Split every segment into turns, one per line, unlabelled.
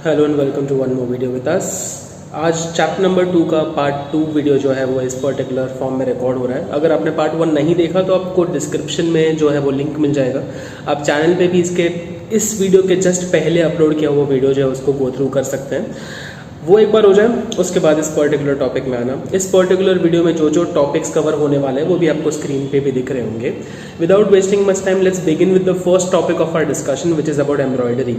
Hello and welcome to one more video with us. आज chapter number 2 का part 2 video जो है वो इस पर्टिकुलर फॉर्म में रिकॉर्ड हो रहा है। अगर आपने पार्ट 1 नहीं देखा तो आपको डिस्क्रिप्शन में जो है वो लिंक मिल जाएगा। आप चैनल पे भी इस वीडियो के जस्ट पहले अपलोड किया हुआ वीडियो जो है उसको गो थ्रू कर सकते हैं। वो एक बार हो जाए उसके बाद इस पर्टिकुलर टॉपिक में आना। इस पर्टिकुलर वीडियो में जो जो टॉपिक्स कवर होने वाले हैं वो भी आपको स्क्रीन पे भी दिख रहे होंगे। Without wasting much time let's begin with the first topic of our discussion which is about embroidery.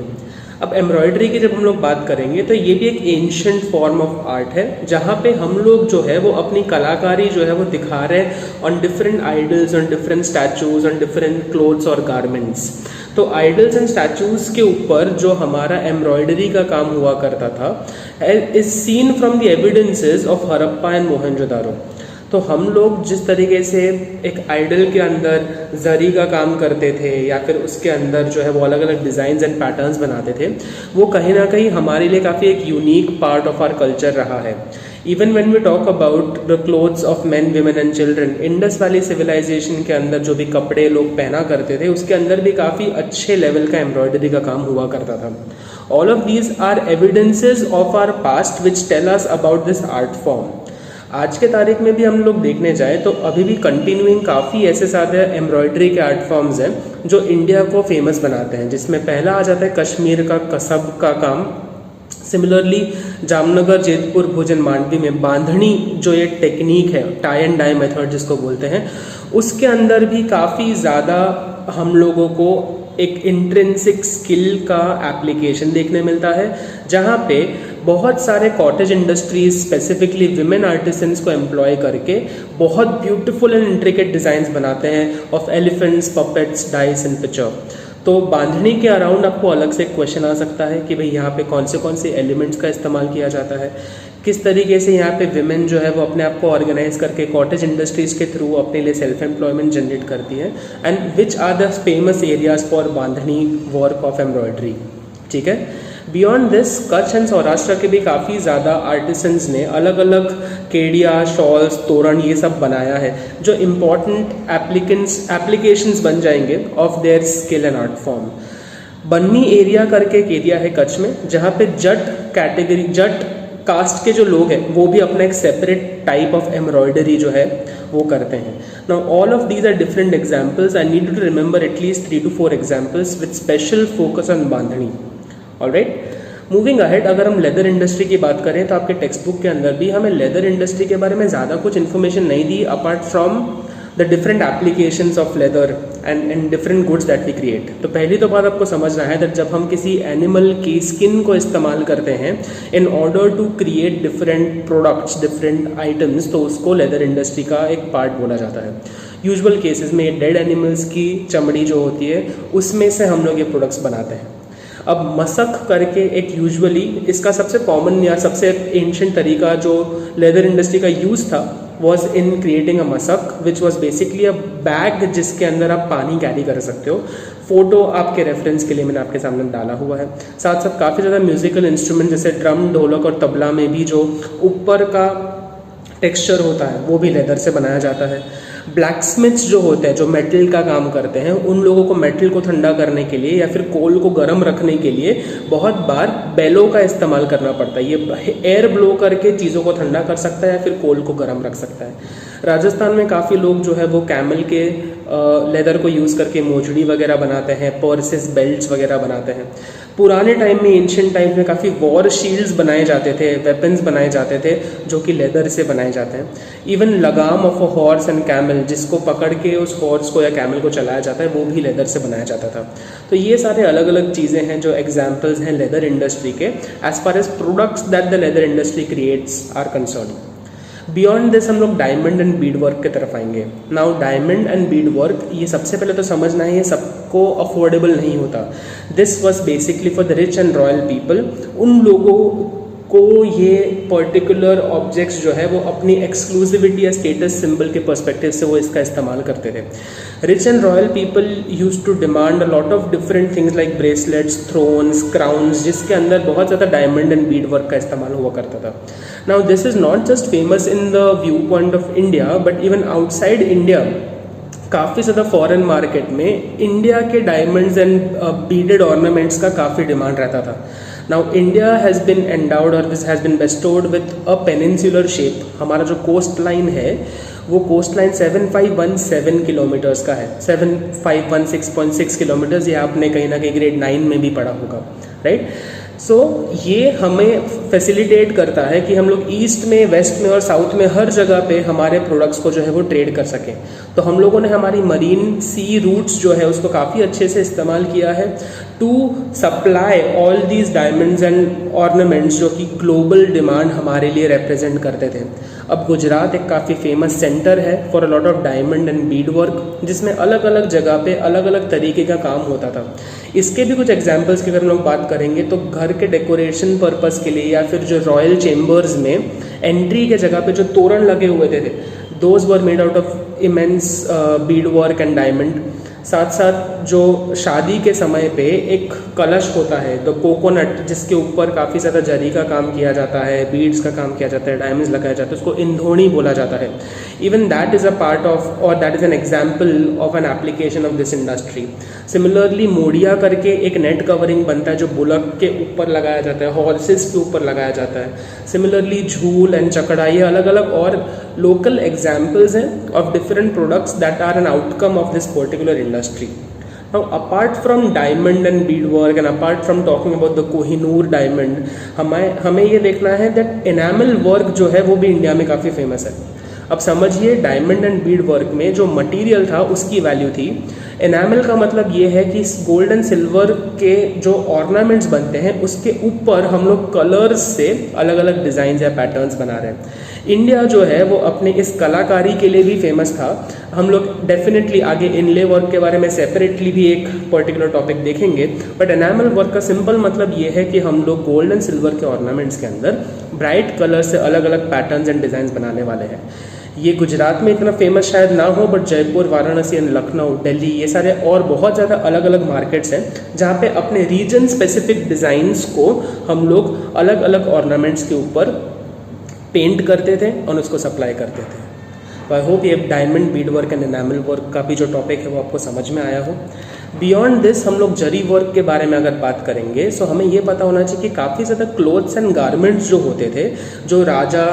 अब एम्ब्रॉयडरी की जब हम लोग बात करेंगे तो ये भी एक एंशिएंट फॉर्म ऑफ आर्ट है जहाँ पे हम लोग जो है वो अपनी कलाकारी जो है वो दिखा रहे हैं on different idols, on different statues, on different clothes और गारमेंट्स। तो आइडल्स एंड स्टैचूज के ऊपर जो हमारा एम्ब्रॉयडरी का काम हुआ करता था is seen from the evidences of Harappa and Mohenjodaro. तो हम लोग जिस तरीके से एक आइडल के अंदर जरी का काम करते थे या फिर उसके अंदर जो है वो अलग अलग डिज़ाइंस एंड पैटर्न्स बनाते थे, वो कहीं ना कहीं हमारे लिए काफ़ी एक unique part of our culture रहा है। Even when we talk about the clothes of man, women and children, Indus valley civilization के अंदर जो भी कपड़े लोग पहना करते थे उसके अंदर भी काफ़ी अच्छे लेवल का एम्ब्रॉयडरी का काम हुआ करता था। All of these are evidences of our past which tell us about this art form. आज के तारीख में भी हम लोग देखने जाएँ तो अभी भी कंटिन्यूइंग काफ़ी ऐसे सारे एम्ब्रॉयडरी के आर्ट फॉर्म्स हैं जो इंडिया को फेमस बनाते हैं, जिसमें पहला आ जाता है कश्मीर का कसब का काम। सिमिलरली जामनगर, जैतपुर, भुज एंड मांडवी में बांधनी जो ये टेक्निक है, टाई एंड डाई मेथड जिसको बोलते हैं, उसके अंदर भी काफ़ी ज़्यादा हम लोगों को एक इंट्रिंसिक स्किल का एप्लीकेशन देखने मिलता है, जहाँ पे बहुत सारे cottage industries specifically women artisans को एम्प्लॉय करके बहुत ब्यूटीफुल एंड इंट्रिकेट डिज़ाइंस बनाते हैं of elephants, puppets, dice and picture. तो बांधनी के अराउंड आपको अलग से क्वेश्चन आ सकता है कि भाई यहाँ पे कौन से एलिमेंट्स का इस्तेमाल किया जाता है, किस तरीके से यहाँ पे विमेन जो है वो अपने आप को ऑर्गेनाइज करके कॉटेज इंडस्ट्रीज के थ्रू अपने लिए सेल्फ एम्प्लॉयमेंट जनरेट करती है, and which are the famous areas for bandhani work of embroidery. ठीक है। Beyond this Kutch and Saurashtra के भी काफ़ी ज़्यादा आर्टिसंस ने अलग अलग केडिया, शॉल्स, तोरण ये सब बनाया है जो इम्पॉर्टेंट एप्लीकेशंस बन जाएंगे of their skill and art form. Banni area करके एक एरिया है कच्छ में जहाँ पे जट कास्ट के जो लोग हैं वो भी अपना एक सेपरेट टाइप ऑफ एम्ब्रॉयडरी जो है वो करते हैं। Now all of these are different examples. I need to remember at least 3 to 4 examples with special focus on bandhani. Alright, moving ahead, अगर हम लेदर इंडस्ट्री की बात करें तो आपके टेक्स्ट बुक के अंदर भी हमें लेदर इंडस्ट्री के बारे में ज़्यादा कुछ इन्फॉर्मेशन नहीं दी apart from the different applications of leather and different goods that we create. तो पहली तो बात आपको समझना है दैट जब हम किसी एनिमल की स्किन को इस्तेमाल करते हैं in order to create different products, different items, तो उसको लेदर इंडस्ट्री का एक पार्ट बोला जाता है। यूजुअल केसेस में डेड एनिमल्स की चमड़ी जो होती है उसमें से हम लोग ये प्रोडक्ट्स बनाते हैं। अब मसक करके एक यूजुअली इसका सबसे कॉमन या सबसे एंशिएंट तरीका जो लेदर इंडस्ट्री का यूज़ था वॉज इन क्रिएटिंग अ मसक which was basically a bag जिसके अंदर आप पानी कैरी कर सकते हो। फोटो आपके रेफरेंस के लिए मैंने आपके सामने डाला हुआ है। साथ साथ काफ़ी ज़्यादा म्यूजिकल इंस्ट्रूमेंट जैसे ड्रम, ढोलक और तबला में भी जो ऊपर का टेक्सचर होता है वो भी लेदर से बनाया जाता है। ब्लैकस्मिथ्स जो होते हैं जो मेटल का काम करते हैं, उन लोगों को मेटल को ठंडा करने के लिए या फिर कोल को गर्म रखने के लिए बहुत बार बेलो का इस्तेमाल करना पड़ता है। ये एयर ब्लो करके चीज़ों को ठंडा कर सकता है या फिर कोल को गर्म रख सकता है। राजस्थान में काफ़ी लोग जो है वो कैमल के लेदर को यूज़ करके मोजड़ी वगैरह बनाते हैं, पर्सेस, बेल्ट्स वगैरह बनाते हैं। पुराने टाइम में, एंशिएंट टाइम में काफ़ी वॉर शील्ड्स बनाए जाते थे, वेपन्स बनाए जाते थे जो कि लेदर से बनाए जाते हैं। इवन लगाम of a horse and camel, जिसको पकड़ के उस हॉर्स को या कैमल को चलाया जाता है, वो भी लेदर से बनाया जाता था। तो ये सारे अलग अलग चीज़ें हैं जो एग्जाम्पल्स हैं लेदर इंडस्ट्री के as far as products that the leather industry creates are concern. Beyond this हम लोग डायमंड एंड बीड वर्क की तरफ आएंगे। Now diamond and bead work, ये सबसे पहले तो समझना है ये सबको अफोर्डेबल नहीं होता। This was basically for the rich and royal people. उन लोगों को ये पर्टिकुलर ऑब्जेक्ट्स जो है वो अपनी एक्सक्लूसिविटी या स्टेटस सिंबल के पर्सपेक्टिव से वो इसका इस्तेमाल करते थे। Rich and royal people use to demand a lot of different things like bracelets, thrones, crowns, जिसके अंदर बहुत ज़्यादा डायमंड एंड बीड वर्क का इस्तेमाल हुआ करता था। Now this is not just famous in the view point of India but even outside India काफ़ी ज़्यादा फॉरेन मार्केट में इंडिया के डायमंड्स एंड बीडेड ऑर्नामेंट्स का काफ़ी डिमांड रहता था। Now India has been endowed और this has been bestowed with a peninsular shape. हमारा जो कोस्ट लाइन है वो कोस्ट लाइन 7517 किलोमीटर्स का है, 7516.6 किलोमीटर्स। ये आपने कहीं ना कहीं ग्रेड 9 में भी पढ़ा होगा, राइट। सो ये हमें फैसिलिटेट करता है कि हम लोग ईस्ट में, वेस्ट में और साउथ में हर जगह पे हमारे प्रोडक्ट्स को जो है वो ट्रेड कर सकें। तो हम लोगों ने हमारी मरीन सी रूट्स जो है उसको काफ़ी अच्छे से इस्तेमाल किया है to supply all these diamonds and ornaments जो कि ग्लोबल डिमांड हमारे लिए रिप्रेजेंट करते थे। अब गुजरात एक काफ़ी फेमस सेंटर है for a lot of diamond and bead work, जिसमें अलग अलग जगह पे अलग अलग तरीके का काम होता था। इसके भी कुछ एग्जांपल्स की अगर हम लोग बात करेंगे तो घर के डेकोरेशन पर्पस के लिए या फिर जो रॉयल चेम्बर्स में एंट्री के जगह पे जो तोरण लगे हुए थे those were made out of immense Beed work and diamond. साथ साथ जो शादी के समय पे एक कलश होता है, द कोकोनट, जिसके ऊपर काफ़ी ज़्यादा जरी का काम किया जाता है, बीड्स का काम किया जाता है, डायमंड्स लगाया जाता है, उसको इंधोणी बोला जाता है। Even that is a part of और that is an example of an application of this industry. Similarly मोडिया करके एक नेट कवरिंग बनता है जो बुलक के ऊपर लगाया जाता है, हॉर्सेस के ऊपर लगाया जाता है। सिमिलरली झूल एंड चकड़ा, ये अलग अलग और लोकल एग्जाम्पल्स हैं of different products that are an outcome of this particular industry. Now, apart from diamond and beadwork and apart from talking about the Kohinoor diamond, हमें ये देखना है that enamel work जो है वो भी इंडिया में काफ़ी फेमस है। अब समझिए, डायमंड एंड बीड वर्क में जो मटेरियल था उसकी वैल्यू थी। एनामल का मतलब ये है कि गोल्ड एंड सिल्वर के जो ऑर्नामेंट्स बनते हैं उसके ऊपर हम लोग कलर्स से अलग अलग डिज़ाइन या पैटर्न्स बना रहे हैं। इंडिया जो है वो अपने इस कलाकारी के लिए भी फेमस था। हम लोग डेफिनेटली आगे इनले वर्क के बारे में सेपरेटली भी एक पर्टिकुलर टॉपिक देखेंगे, बट एनामल वर्क का सिंपल मतलब ये है कि हम लोग गोल्ड एंड सिल्वर के ऑर्नामेंट्स के अंदर ब्राइट कलर से अलग अलग पैटर्न्स एंड डिज़ाइन बनाने वाले हैं। ये गुजरात में इतना फेमस शायद ना हो, बट जयपुर, वाराणसी एंड लखनऊ, दिल्ली, ये सारे और बहुत ज़्यादा अलग अलग मार्केट्स हैं जहाँ पे अपने रीजन स्पेसिफिक डिज़ाइंस को हम लोग अलग अलग ऑर्नामेंट्स के ऊपर पेंट करते थे और उसको सप्लाई करते थे। तो आई होप ये diamond, Beed work and enamel work का भी जो टॉपिक है वो आपको समझ में आया हो। बियॉन्ड दिस हम लोग जरी वर्क के बारे में अगर बात करेंगे तो हमें ये पता होना चाहिए कि काफ़ी ज़्यादा क्लोथ्स एंड गारमेंट्स जो होते थे, जो राजा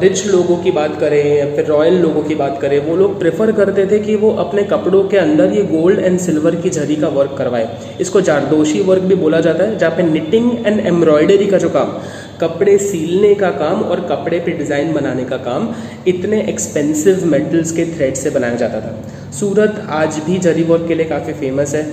रिच लोगों की बात करें या फिर रॉयल लोगों की बात करें, वो लोग प्रेफर करते थे कि वो अपने कपड़ों के अंदर ये गोल्ड एंड सिल्वर की जरी का वर्क करवाए। इसको जारदोशी वर्क भी बोला जाता है, जहाँ पे निटिंग एंड एम्ब्रॉयडरी का जो काम, कपड़े सीलने का काम और कपड़े पे डिज़ाइन बनाने का काम इतने एक्सपेंसिव मेटल्स के थ्रेड से बनाया जाता था। सूरत आज भी जरी वर्क के लिए काफ़ी फेमस है।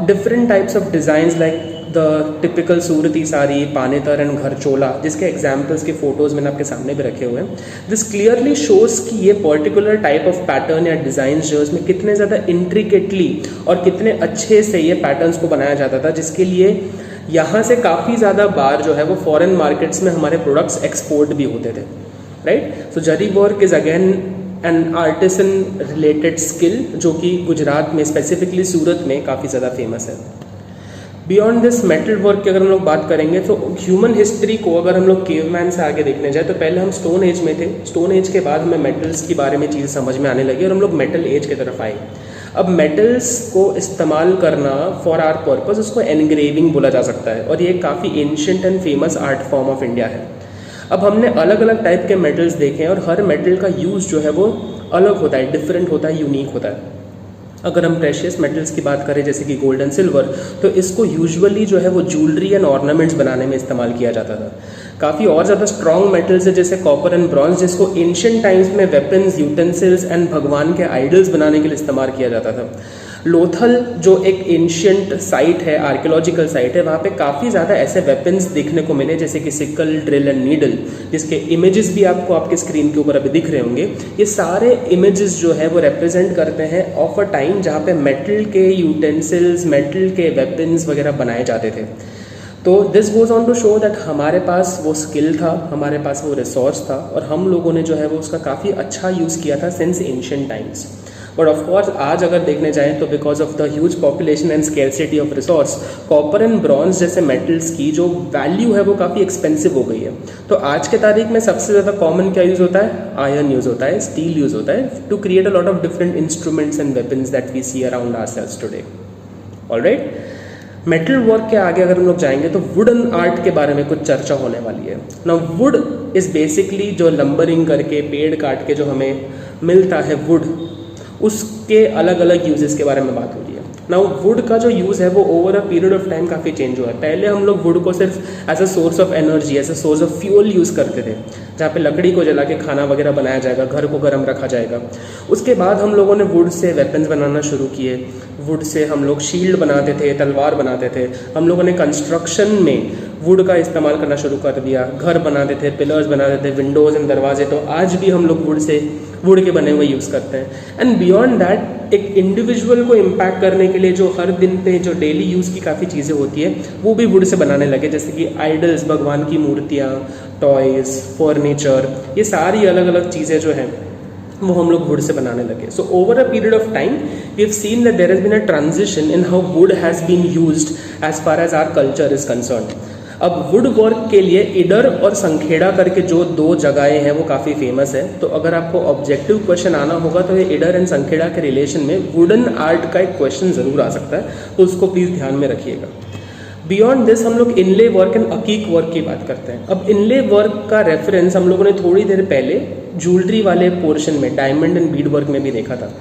Different types of designs like the typical Surati sari, panetar and gharchola, जिसके एग्जाम्पल्स के फोटोज़ मैंने आपके सामने भी रखे हुए हैं। दिस क्लियरली शोज़ कि ये पर्टिकुलर टाइप ऑफ पैटर्न या डिज़ाइन जो इसमें कितने ज़्यादा इंट्रिकेटली और कितने अच्छे से ये पैटर्न्स को बनाया जाता था, जिसके लिए यहाँ से काफ़ी ज़्यादा बार जो है वो फॉरेन मार्केट्स में हमारे प्रोडक्ट्स एक्सपोर्ट भी होते थे, right. So zari work is again an artisan related skill जो कि गुजरात में, स्पेसिफिकली सूरत में काफ़ी ज़्यादा फेमस है। बियॉन्ड दिस मेटल वर्क की अगर हम लोग बात करेंगे तो ह्यूमन हिस्ट्री को अगर हम लोग केवमैन से आगे देखने जाए तो पहले हम स्टोन एज में थे। स्टोन एज के बाद हमें मेटल्स के बारे में चीज़ें समझ में आने लगी और हम लोग मेटल एज की तरफ आए। अब मेटल्स को इस्तेमाल करना फॉर आर पर्पस, उसको एनग्रेविंग बोला जा सकता है और ये काफ़ी ancient and famous art form of India है। अब हमने अलग अलग टाइप के मेटल्स देखे हैं और हर मेटल का यूज़ जो है वो अलग होता है, डिफरेंट होता है, यूनिक होता है। अगर हम प्रेशियस मेटल्स की बात करें जैसे कि गोल्ड एंड सिल्वर, तो इसको यूजुअली जो है वो ज्वेलरी एंड ऑर्नामेंट्स बनाने में इस्तेमाल किया जाता था। काफ़ी और ज़्यादा स्ट्रॉन्ग मेटल्स है जैसे कॉपर एंड ब्रॉन्ज, जिसको एंशिएंट टाइम्स में वेपन्स, यूटेंसिल्स एंड भगवान के आइडल्स बनाने के लिए इस्तेमाल किया जाता था। लोथल जो एक एंशिएंट साइट है, आर्कियोलॉजिकल साइट है, वहाँ पे काफ़ी ज़्यादा ऐसे वेपन्स देखने को मिले जैसे कि सिकल, ड्रिल एंड नीडल, जिसके इमेजेस भी आपको आपके स्क्रीन के ऊपर अभी दिख रहे होंगे। ये सारे इमेजेस जो है वो रिप्रेजेंट करते हैं ऑफ अ टाइम जहाँ पे मेटल के यूटेंसिल्स, मेटल के वेपन्स वगैरह बनाए जाते थे। तो this goes on to show that हमारे पास वो स्किल था, हमारे पास वो रिसोर्स था और हम लोगों ने जो है वो उसका काफ़ी अच्छा यूज़ किया था since ancient times. But of course आज अगर देखने जाएं तो because of the huge population and scarcity of resource, copper and bronze जैसे मेटल्स की जो वैल्यू है वो काफ़ी एक्सपेंसिव हो गई है। तो आज के तारीख में सबसे ज़्यादा कॉमन क्या यूज़ होता है? आयरन यूज़ होता है, स्टील यूज़ होता है to create a lot of different instruments and weapons that we see around ourselves today. Alright, metal work के आगे अगर हम लोग जाएंगे तो वुडन आर्ट के बारे में कुछ चर्चा होने वाली है ना। वुड इज़ बेसिकली जो लंबरिंग करके पेड़ काट के जो हमें मिलता है वुड, उसके अलग अलग यूजेस के बारे में बात हो रही है ना। वुड का जो यूज़ है वो over a period of time काफ़ी चेंज हुआ है। पहले हम लोग वुड को सिर्फ as a source of energy, as a source of fuel use करते थे, जहाँ पे लकड़ी को जला के खाना वगैरह बनाया जाएगा, घर को गर्म रखा जाएगा। उसके बाद हम लोगों ने वुड से वेपन्स बनाना शुरू किए, वुड से हम लोग शील्ड बनाते थे, तलवार बनाते थे। हम लोगों ने कंस्ट्रक्शन में वुड का इस्तेमाल करना शुरू कर दिया, घर बनाते थे, पिलर्स बनाते थे, विंडोज़ एंड दरवाजे। तो आज भी हम लोग वुड के बने हुए यूज़ करते हैं। एंड बियॉन्ड दैट एक इंडिविजुअल को इम्पैक्ट करने के लिए जो हर दिन पे जो डेली यूज़ की काफ़ी चीज़ें होती है वो भी वुड से बनाने लगे, जैसे कि आइडल्स, भगवान की मूर्तियाँ, टॉयज़, फर्नीचर, ये सारी अलग अलग चीज़ें जो हैं वो हम लोग वुड से बनाने लगे। So over a period of time we have seen that there has been a transition in how wood has been used as far as our culture is concerned. अब वुड वर्क के लिए इडर और संखेड़ा करके जो दो जगहें हैं वो काफ़ी फेमस है। तो अगर आपको ऑब्जेक्टिव क्वेश्चन आना होगा तो ये इडर एंड संखेड़ा के रिलेशन में वुडन आर्ट का एक क्वेश्चन ज़रूर आ सकता है, तो उसको प्लीज़ ध्यान में रखिएगा। बियॉन्ड दिस हम लोग इनले वर्क एंड अकीक वर्क की बात करते हैं। अब इनले वर्क का रेफरेंस हम लोगों ने थोड़ी देर पहले ज्वेलरी वाले पोर्शन में, डायमंड एंड बीड वर्क में भी देखा था।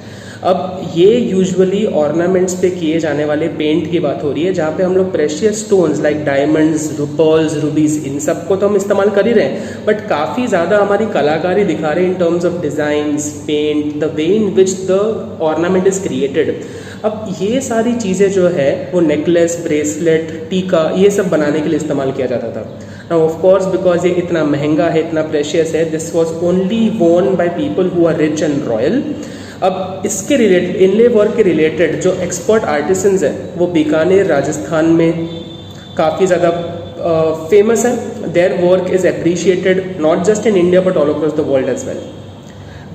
अब ये यूजुअली ऑर्नामेंट्स पे किए जाने वाले पेंट की बात हो रही है, जहाँ पे हम लोग precious stones like diamonds, pearls, rubies, इन सब को तो हम इस्तेमाल कर ही रहे हैं, बट काफ़ी ज़्यादा हमारी कलाकारी दिखा रहे हैं in terms of designs, paint, the way in which the ornament is created. अब ये सारी चीज़ें जो है वो नेकलेस, ब्रेसलेट, टीका, ये सब बनाने के लिए इस्तेमाल किया जाता था। नाउ ऑफ कोर्स बिकॉज ये इतना महंगा है, इतना प्रेशियस है, this was only worn by people who are rich and royal. अब इसके रिलेटेड, इनले वर्क के रिलेटेड जो एक्सपर्ट आर्टिसंस हैं वो बीकानेर, राजस्थान में काफ़ी ज़्यादा फेमस है। Their work is appreciated not just in India but all across the world as well.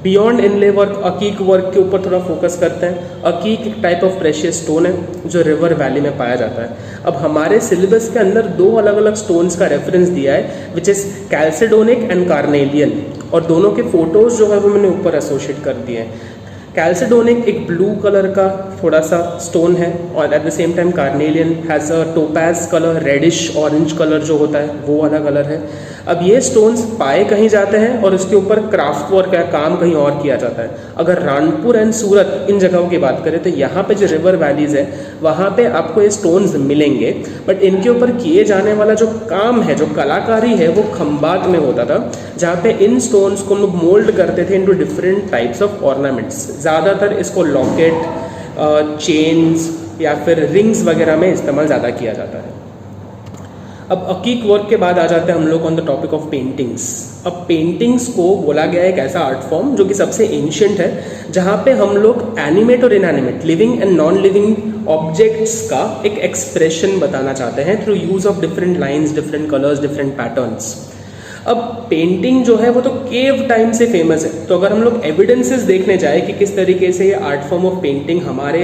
Beyond inlay work, अकीक वर्क के ऊपर थोड़ा फोकस करते हैं। अकीक एक टाइप ऑफ प्रेशियस स्टोन है जो रिवर वैली में पाया जाता है। अब हमारे सिलेबस के अंदर दो अलग अलग स्टोन्स का रेफरेंस दिया है, विच इज़ कैल्सिडोनिक एंड कार्नेलियन, और दोनों के फोटोज़ जो है वो मैंने ऊपर एसोशिएट कर दिए हैं। कैल्सिडोनिक एक ब्लू कलर का थोड़ा सा स्टोन है, और at the same time carnelian has a topaz colour, reddish orange colour जो होता है वो वाला कलर है। अब ये स्टोन्स पाए कहीं जाते हैं और उसके ऊपर क्राफ्ट वर्क का काम कहीं और किया जाता है। अगर रानपुर एंड सूरत इन जगहों की बात करें तो यहाँ पे जो रिवर वैलीज़ है वहाँ पे आपको ये स्टोन्स मिलेंगे, बट इनके ऊपर किए जाने वाला जो काम है, जो कलाकारी है, वो खंबात में होता था, जहाँ पे इन स्टोन्स को लोग मोल्ड करते थे into different types of ornaments. ज़्यादातर इसको लॉकेट, चेन्स या फिर रिंग्स वगैरह में इस्तेमाल ज़्यादा किया जाता है। अब अकीक वर्क के बाद आ जाते हैं हम लोग on the topic of paintings. अब पेंटिंग्स को बोला गया है एक ऐसा आर्ट फॉर्म जो कि सबसे एंशियंट है, जहाँ पे हम लोग एनिमेट और inanimate, living and non living objects का एक एक्सप्रेशन बताना चाहते हैं through use of different lines, different colours, different patterns. अब पेंटिंग जो है वो तो केव टाइम से फेमस है, तो अगर हम लोग एविडेंसेस देखने जाए कि किस तरीके से ये आर्ट फॉर्म ऑफ पेंटिंग हमारे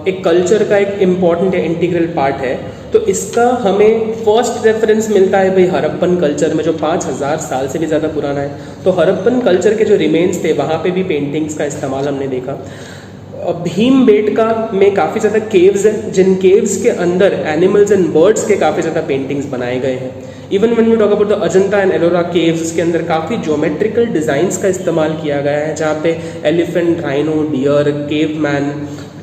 एक कल्चर का एक इम्पॉर्टेंट इंटीग्रल पार्ट है, तो इसका हमें फर्स्ट रेफरेंस मिलता है भाई हड़प्पन कल्चर में, जो 5000 साल से भी ज़्यादा पुराना है। तो हड़प्पन कल्चर के जो रिमेन्स थे वहाँ पे भी पेंटिंग्स का इस्तेमाल हमने देखा। भीमबेटका में काफ़ी ज़्यादा केव्स हैं, जिन केव्स के अंदर एनिमल्स एंड बर्ड्स के काफ़ी ज़्यादा पेंटिंग्स बनाए गए हैं। Even when we talk about the Ajanta and Ellora caves के अंदर काफ़ी ज्योमेट्रिकल डिज़ाइंस का इस्तेमाल किया गया है, जहाँ पे elephant, rhino, dear, cave man,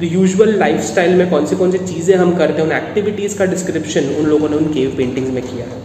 usual lifestyle में कौन सी चीज़ें हम करते हैं, उन एक्टिविटीज़ का डिस्क्रिप्शन उन लोगों ने उन केव पेंटिंग्स में किया है।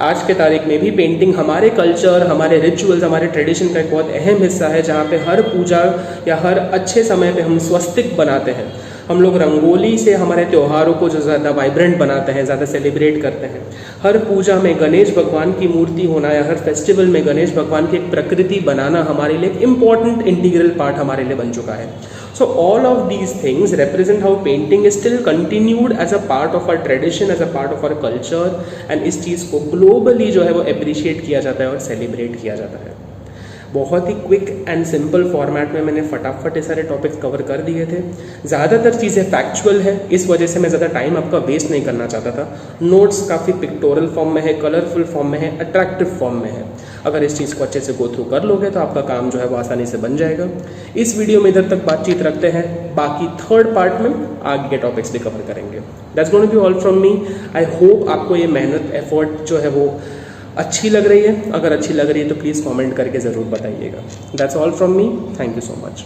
आज के तारीख में भी पेंटिंग हमारे कल्चर, हमारे रिचुअल्स, हमारे ट्रेडिशन का एक बहुत अहम हिस्सा है, जहाँ पे हर पूजा या हर अच्छे समय पे हम स्वस्तिक बनाते हैं। हम लोग रंगोली से हमारे त्योहारों को जो ज़्यादा वाइब्रेंट बनाते हैं, ज़्यादा सेलिब्रेट करते हैं। हर पूजा में गणेश भगवान की मूर्ति होना या हर फेस्टिवल में गणेश भगवान की एक प्रकृति बनाना हमारे लिए एक इम्पॉर्टेंट इंटीग्रल पार्ट हमारे लिए बन चुका है। So all of these things represent how painting is still continued as a part of our tradition, as a part of our culture, and इस चीज़ को globally जो है वो appreciate किया जाता है और celebrate किया जाता है। बहुत ही क्विक एंड सिंपल फॉर्मेट में मैंने फटाफट ये सारे टॉपिक्स कवर कर दिए थे। ज़्यादातर चीज़ें फैक्चुअल है, इस वजह से मैं ज़्यादा टाइम आपका वेस्ट नहीं करना चाहता था। नोट्स काफ़ी पिक्टोरल फॉर्म में है, कलरफुल फॉर्म में है, अट्रैक्टिव फॉर्म में है। अगर इस चीज़ को अच्छे से गो थ्रू कर लोगे तो आपका काम जो है वो आसानी से बन जाएगा। इस वीडियो में इधर तक बातचीत रखते हैं, बाकी थर्ड पार्ट में आगे के टॉपिक्स भी कवर करेंगे। That's going to be all from me. I hope आपको ये मेहनत एफर्ट जो है वो अच्छी लग रही है। अगर अच्छी लग रही है तो प्लीज़ कमेंट करके ज़रूर बताइएगा। That's all from me, thank you so much.